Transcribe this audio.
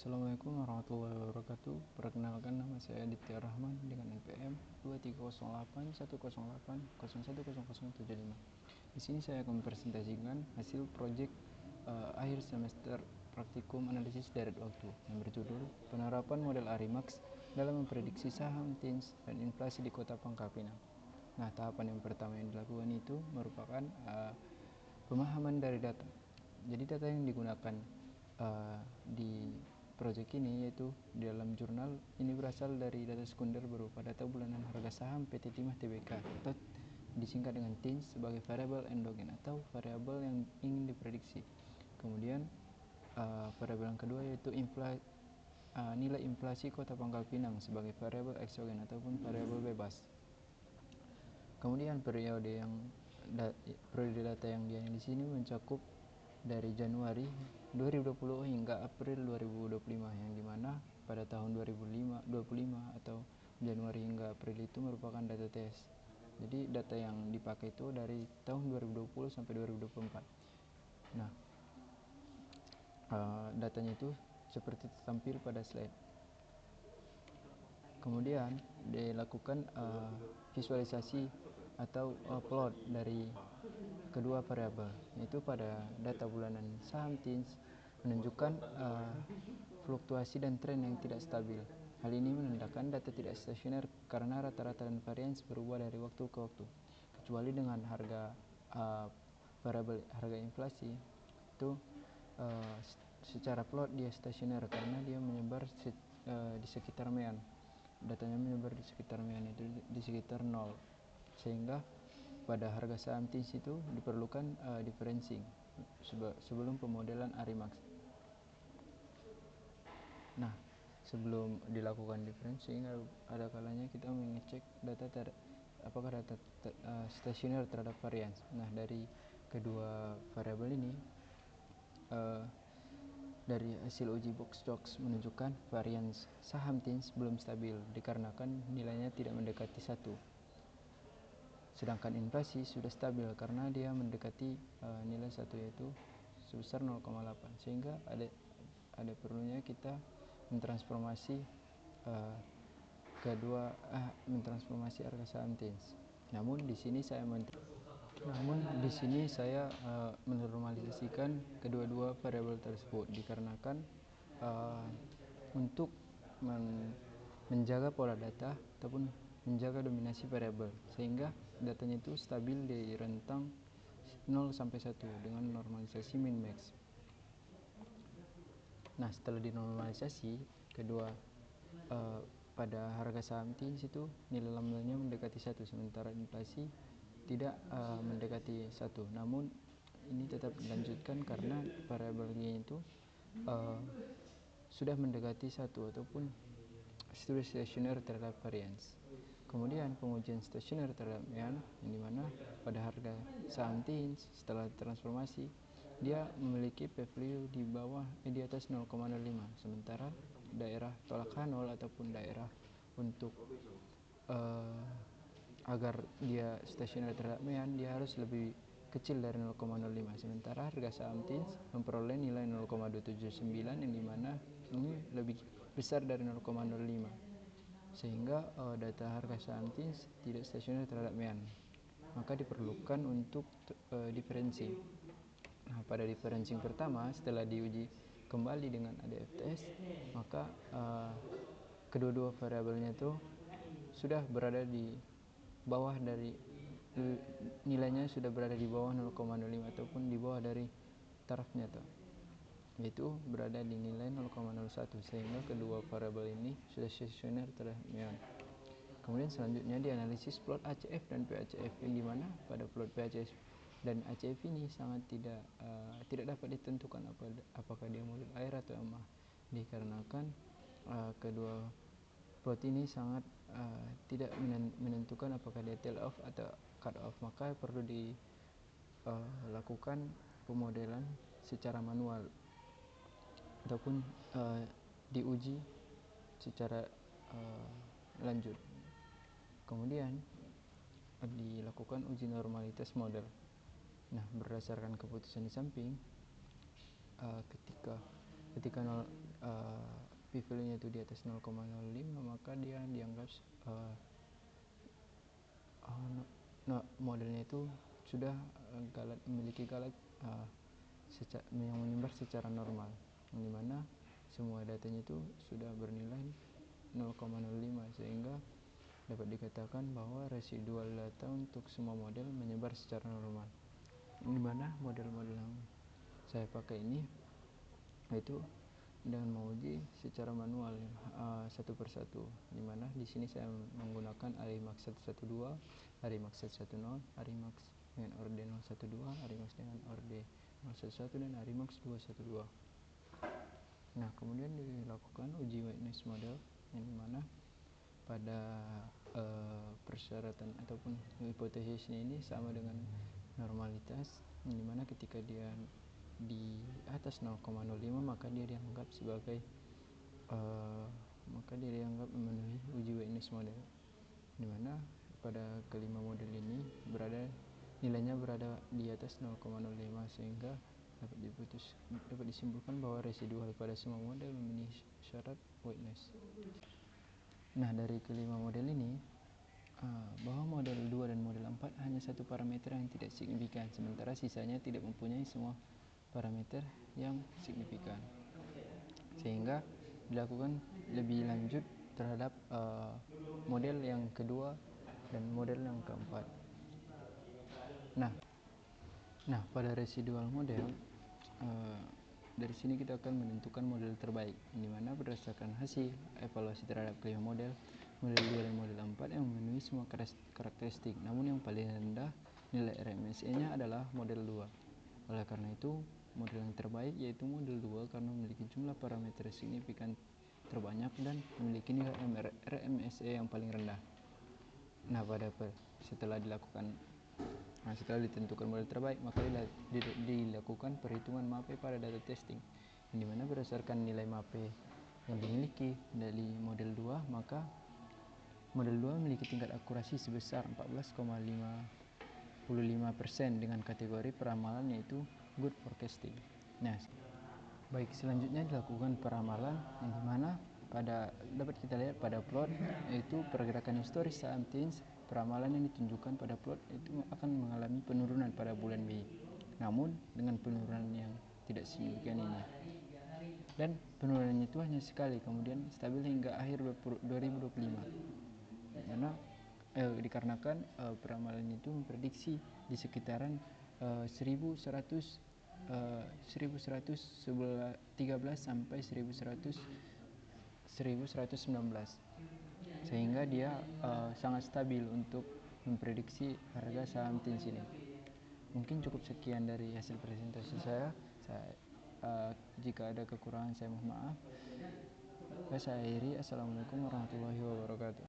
Assalamualaikum warahmatullahi wabarakatuh. Perkenalkan, nama saya Aditya Rahman dengan NPM 23081080010075. Di sini saya akan mempresentasikan hasil proyek akhir semester praktikum analisis deret waktu yang berjudul Penerapan Model Arimax dalam Memprediksi Saham, TINS, dan Inflasi di Kota Pangkal Pinang. Nah, tahapan yang pertama yang dilakukan itu merupakan pemahaman dari data. Jadi data yang digunakan di proyek ini yaitu di dalam jurnal ini berasal dari data sekunder berupa data bulanan harga saham PT Timah Tbk atau disingkat dengan TINS sebagai variabel endogen atau variabel yang ingin diprediksi. Kemudian variabel yang kedua yaitu nilai inflasi Kota Pangkal Pinang sebagai variabel eksogen ataupun variabel bebas. Kemudian periode data yang dianalisis ini mencakup dari Januari 2020 hingga April 2025, yang dimana pada tahun 2025 atau Januari hingga April itu merupakan data tes. Jadi data yang dipakai itu dari tahun 2020 sampai 2024. Nah, datanya itu seperti tampil pada slide. Kemudian dilakukan visualisasi atau plot dari kedua variabel, yaitu pada data bulanan saham TINS menunjukkan fluktuasi dan tren yang tidak stabil. Hal ini menandakan data tidak stasioner karena rata-rata dan varians berubah dari waktu ke waktu, kecuali dengan variabel harga inflasi itu secara plot dia stasioner karena dia menyebar di sekitar mean. Datanya menyebar di sekitar mean, itu di sekitar 0, sehingga pada harga saham TINS itu diperlukan differencing sebelum pemodelan Arimax. Nah, sebelum dilakukan differencing ada kalanya kita mengecek data apakah data stasioner terhadap varians. Nah, dari kedua variabel ini dari hasil uji box jocks menunjukkan varians saham TINS belum stabil dikarenakan nilainya tidak mendekati 1. Sedangkan inflasi sudah stabil karena dia mendekati nilai 1 yaitu sebesar 0,8, sehingga ada perlunya kita mentransformasi mentransformasi harga saham TINS. Namun di sini saya menormalisasikan kedua-dua variabel tersebut dikarenakan untuk menjaga pola data ataupun menjaga dominasi variabel, sehingga datanya itu stabil di rentang 0 sampai 1 dengan normalisasi min max. Nah, setelah dinormalisasi pada harga saham TINS itu nilai lambdanya mendekati 1, sementara inflasi tidak mendekati 1. Namun ini tetap dilanjutkan karena variabelnya itu sudah mendekati 1 ataupun sudah stasioner terhadap varians. Kemudian pengujian stasioner terhadap mean, yang dimana pada harga saham TINS setelah transformasi dia memiliki p-value di atas 0,05, sementara daerah tolak H0 ataupun daerah untuk agar dia stasioner terhadap mean dia harus lebih kecil dari 0,05, sementara harga saham TINS memperoleh nilai 0,279 yang dimana ini lebih besar dari 0,05, sehingga data harga saham TINS tidak stasioner terhadap mean, maka diperlukan untuk differencing. Nah, pada differencing pertama setelah diuji kembali dengan ADFTS, maka kedua-dua variabelnya itu sudah berada di bawah dari nilainya sudah berada di bawah 0,05 ataupun di bawah dari tarafnya yaitu berada di nilai 0,01, sehingga kedua variabel ini sudah stasioner terhadap mean. Kemudian selanjutnya dianalisis plot ACF dan PACF, yang dimana pada plot PACF dan ACF ini sangat tidak dapat ditentukan apakah dia model air atau EMA, dikarenakan kedua plot ini sangat tidak menentukan apakah dia tail off atau cut off, maka perlu dilakukan pemodelan secara manual ataupun diuji secara lanjut. Kemudian dilakukan uji normalitas model. Nah, berdasarkan keputusan di samping, ketika P value nya itu di atas 0,05, maka dia dianggap modelnya itu sudah memiliki galat yang menyebar secara normal, yang dimana semua datanya itu sudah bernilai 0,05, sehingga dapat dikatakan bahwa residual data untuk semua model menyebar secara normal. Dimana model-model yang saya pakai ini yaitu dengan menguji secara manual satu persatu, dimana di sini saya menggunakan Arimax 112, Arimax 110, Arimax dengan orde 012, Arimax dengan orde 011, dan Arimax 212. Nah, kemudian dilakukan uji whiteness model, yang dimana pada persyaratan ataupun hipotesisnya ini sama dengan normalitas, yang dimana ketika dia di atas 0,05 maka dia dianggap sebagai memenuhi uji whiteness model, dimana pada kelima model ini nilainya berada di atas 0,05, sehingga dapat disimpulkan bahwa residual pada semua model memenuhi syarat whiteness. Nah, dari kelima model ini bahwa model 2 dan model 4 hanya satu parameter yang tidak signifikan, sementara sisanya tidak mempunyai semua parameter yang signifikan, sehingga dilakukan lebih lanjut terhadap model yang kedua dan model yang keempat. Nah, pada residual model dari sini kita akan menentukan model terbaik, di mana berdasarkan hasil evaluasi terhadap kelima model 2 dan model 4 yang memenuhi semua karakteristik, namun yang paling rendah nilai RMSE-nya adalah model 2. Oleh karena itu, model yang terbaik yaitu model 2 karena memiliki jumlah parameter signifikan terbanyak dan memiliki nilai RMSE yang paling rendah. Nah, setelah ditentukan model terbaik, maka dilakukan perhitungan MAPE pada data testing, di mana berdasarkan nilai MAPE yang dimiliki dari model 2, maka model 2 memiliki tingkat akurasi sebesar 14,55% dengan kategori peramalan yaitu good forecasting. Nah, baik, selanjutnya dilakukan peramalan, yang dimana dapat kita lihat pada plot, yaitu pergerakan historis saham TINS. Peramalan yang ditunjukkan pada plot itu akan mengalami penurunan pada bulan Mei, namun dengan penurunan yang tidak signifikan ini, dan penurunannya itu hanya sekali, kemudian stabil hingga akhir 2025, dimana dikarenakan peramalan itu memprediksi di sekitaran 1113 sampai 1119, sehingga dia sangat stabil untuk memprediksi harga saham TINS ini. Mungkin cukup sekian dari hasil presentasi saya. Jika ada kekurangan saya mohon maaf. Saya akhiri. Assalamualaikum warahmatullahi wabarakatuh.